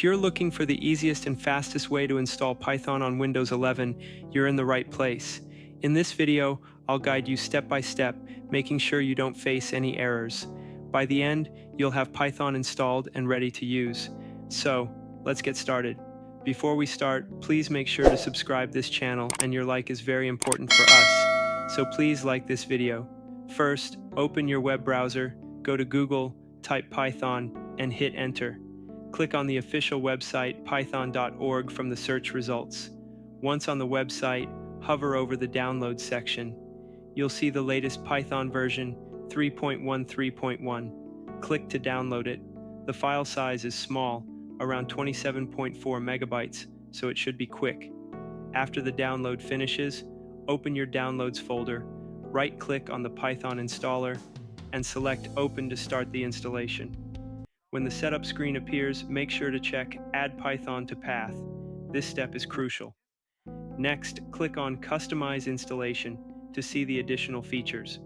If you're looking for the easiest and fastest way to install Python on Windows 11, you're in the right place. In this video, I'll guide you step by step, making sure you don't face any errors. By the end, you'll have Python installed and ready to use. So, let's get started. Before we start, please make sure to subscribe this channel, and your like is very important for us. So please like this video. First, open your web browser, go to Google, type Python, and hit enter. Click on the official website python.org from the search results. Once on the website, hover over the download section. You'll see the latest Python version 3.13.1. Click to download it. The file size is small, around 27.4 megabytes, so it should be quick. After the download finishes, open your Downloads folder, right-click on the Python installer, and select Open to start the installation. When the setup screen appears, make sure to check Add Python to Path. This step is crucial. Next, click on Customize Installation to see the additional features.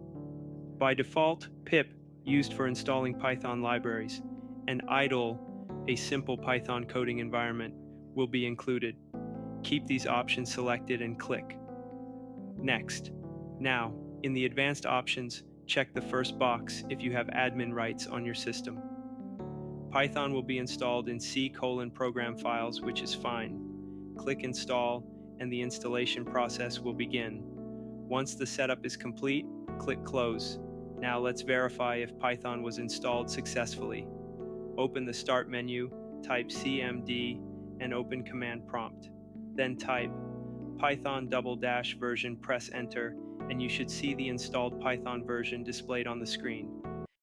By default, pip, used for installing Python libraries, and idle, a simple Python coding environment, will be included. Keep these options selected and click Next. Now, in the advanced options, check the first box if you have admin rights on your system. Python will be installed in C:program files, which is fine. Click Install, and the installation process will begin. Once the setup is complete, click Close. Now let's verify if Python was installed successfully. Open the Start menu, type cmd, and open Command Prompt. Then type Python _version, press Enter, and you should see the installed Python version displayed on the screen.